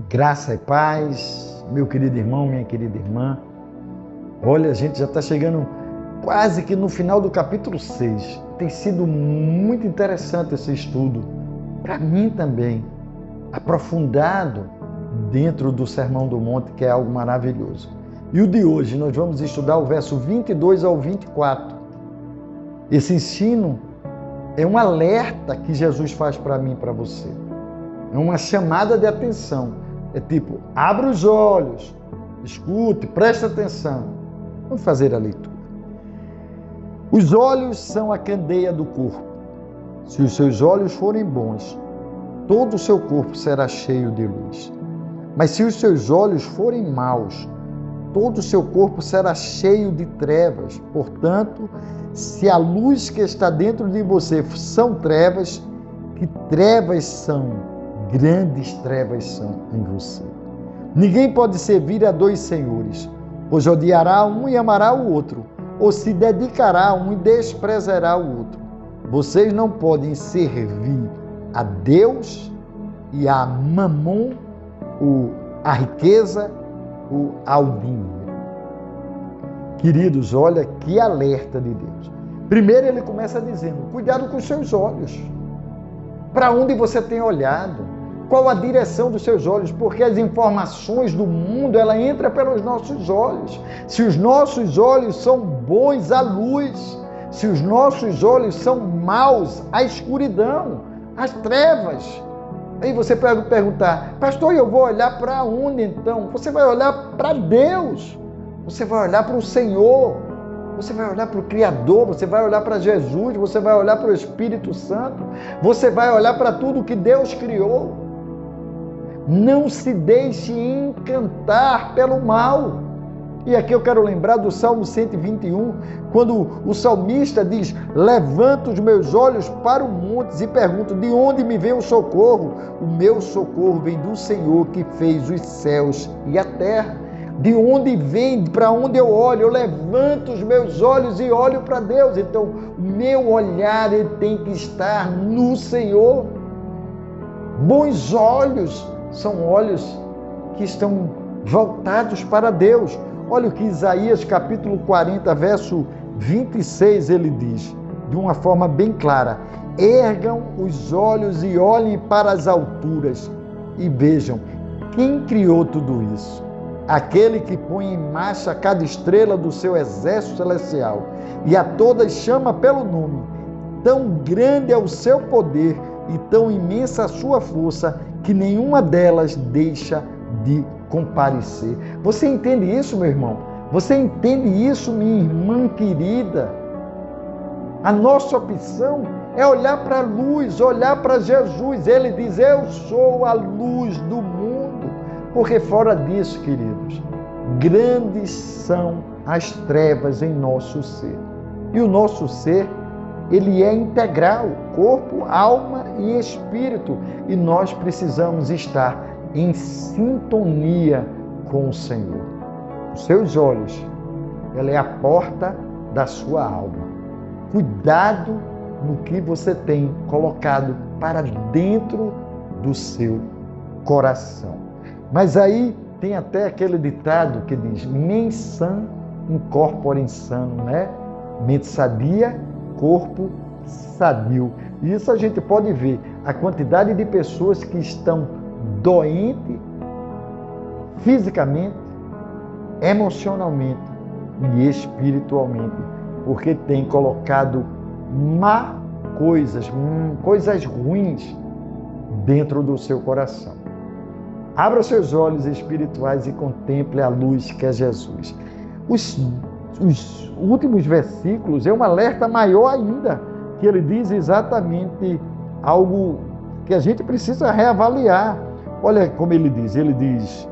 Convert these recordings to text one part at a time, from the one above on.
Graça e paz, meu querido irmão, minha querida irmã. Olha, a gente já está chegando quase que no final do capítulo 6. Tem sido muito interessante esse estudo, para mim também, aprofundado dentro do Sermão do Monte, que é algo maravilhoso. E o de hoje, nós vamos estudar o verso 22 ao 24. Esse ensino é um alerta que Jesus faz para mim e para você. É uma chamada de atenção. É tipo, abra os olhos, escute, preste atenção. Vamos fazer a leitura. Os olhos são a candeia do corpo. Se os seus olhos forem bons, todo o seu corpo será cheio de luz. Mas se os seus olhos forem maus, todo o seu corpo será cheio de trevas. Portanto, se a luz que está dentro de você são trevas, que trevas são? Grandes trevas são em você. Ninguém pode servir a dois senhores, pois odiará um e amará o outro, ou se dedicará a um e desprezará o outro. Vocês não podem servir a Deus e a Mamon, a riqueza, ao dinheiro. Queridos, olha que alerta de Deus. Primeiro ele começa dizendo, cuidado com os seus olhos. Para onde você tem olhado? Qual a direção dos seus olhos? Porque as informações do mundo, ela entra pelos nossos olhos. Se os nossos olhos são bons, a luz. Se os nossos olhos são maus, a escuridão, as trevas. Aí você pode perguntar, pastor, eu vou olhar para onde então? Você vai olhar para Deus. Você vai olhar para o Senhor. Você vai olhar para o Criador, você vai olhar para Jesus, você vai olhar para o Espírito Santo, você vai olhar para tudo que Deus criou. Não se deixe encantar pelo mal. E aqui eu quero lembrar do Salmo 121, quando o salmista diz, levanto os meus olhos para os montes e pergunto, de onde me vem o socorro? O meu socorro vem do Senhor que fez os céus e a terra. De onde vem, para onde eu olho? Eu levanto os meus olhos e olho para Deus. Então, o meu olhar ele tem que estar no Senhor. Bons olhos são olhos que estão voltados para Deus. Olha o que Isaías capítulo 40, verso 26, ele diz, de uma forma bem clara. Ergam os olhos e olhem para as alturas e vejam, quem criou tudo isso? Aquele que põe em marcha cada estrela do seu exército celestial e a todas chama pelo nome. Tão grande é o seu poder e tão imensa a sua força que nenhuma delas deixa de comparecer. Você entende isso, meu irmão? Você entende isso, minha irmã querida? A nossa opção é olhar para a luz, olhar para Jesus. Ele diz, eu sou a luz do mundo. Porque fora disso, queridos, grandes são as trevas em nosso ser. E o nosso ser, ele é integral, corpo, alma e espírito. E nós precisamos estar em sintonia com o Senhor. Os seus olhos, ela é a porta da sua alma. Cuidado no que você tem colocado para dentro do seu coração. Mas aí tem até aquele ditado que diz, mens san in corpore sano, né? Mente sadia, corpo sadio. E isso a gente pode ver, a quantidade de pessoas que estão doentes fisicamente, emocionalmente e espiritualmente, porque tem colocado coisas ruins dentro do seu coração. Abra seus olhos espirituais e contemple a luz que é Jesus. Os últimos versículos é um alerta maior ainda, que ele diz exatamente algo que a gente precisa reavaliar. Olha como ele diz,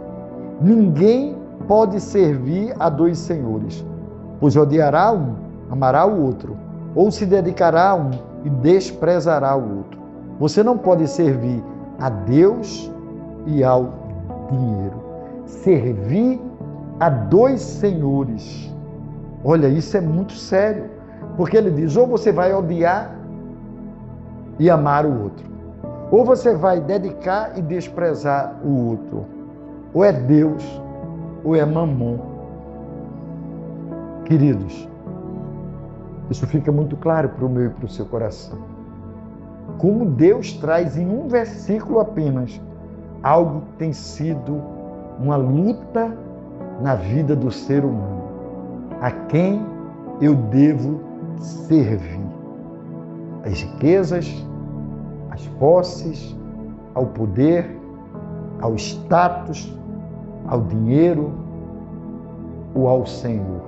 ninguém pode servir a dois senhores, pois odiará um, amará o outro, ou se dedicará a um e desprezará o outro. Você não pode servir a Deus e ao dinheiro. Servir a dois senhores. Olha, isso é muito sério. Porque ele diz, ou você vai odiar e amar o outro, ou você vai dedicar e desprezar o outro. Ou é Deus, ou é Mamon. Queridos, isso fica muito claro para o meu e para o seu coração. Como Deus traz em um versículo apenas algo que tem sido uma luta na vida do ser humano. A quem eu devo servir? As riquezas, as posses, ao poder, ao status, ao dinheiro ou ao Senhor?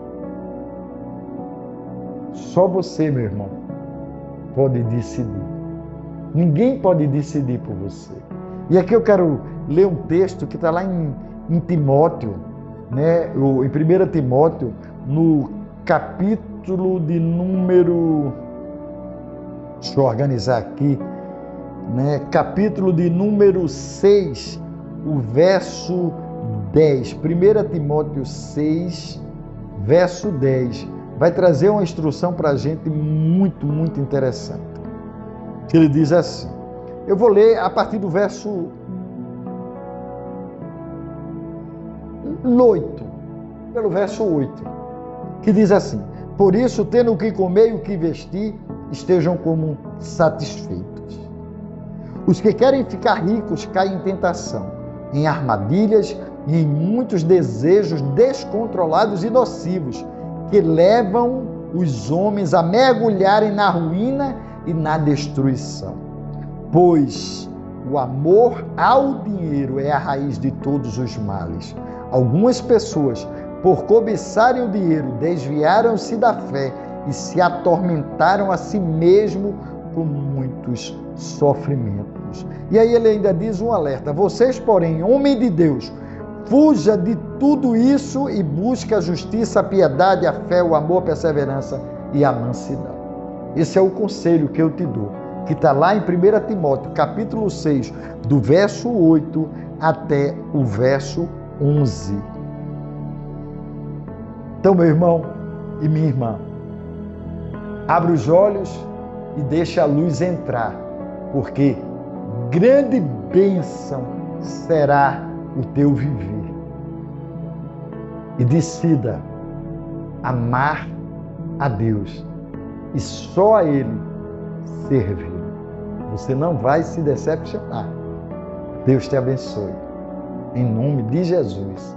Só você, meu irmão, pode decidir. Ninguém pode decidir por você. E aqui eu quero ler um texto que está lá em Timóteo, né? Em 1 Timóteo, no capítulo de número... Deixa eu organizar aqui, né? Capítulo de número 6, o verso 10. 1 Timóteo 6, verso 10. Vai trazer uma instrução para a gente muito, muito interessante. Ele diz assim, eu vou ler a partir do verso 8, pelo verso 8, que diz assim, por isso, tendo o que comer e o que vestir, estejam como satisfeitos. Os que querem ficar ricos caem em tentação, em armadilhas e em muitos desejos descontrolados e nocivos, que levam os homens a mergulharem na ruína e na destruição. Pois o amor ao dinheiro é a raiz de todos os males. Algumas pessoas, por cobiçarem o dinheiro, desviaram-se da fé e se atormentaram a si mesmo com muitos sofrimentos. E aí ele ainda diz um alerta, vocês, porém, homem de Deus, fuja de tudo isso e busque a justiça, a piedade, a fé, o amor, a perseverança e a mansidão. Esse é o conselho que eu te dou, que está lá em 1 Timóteo, capítulo 6, do verso 8 até o verso 11. Então, meu irmão e minha irmã, abre os olhos e deixa a luz entrar, porque grande bênção será o teu viver. E decida amar a Deus e só a Ele servir. Você não vai se decepcionar. Deus te abençoe. Em nome de Jesus.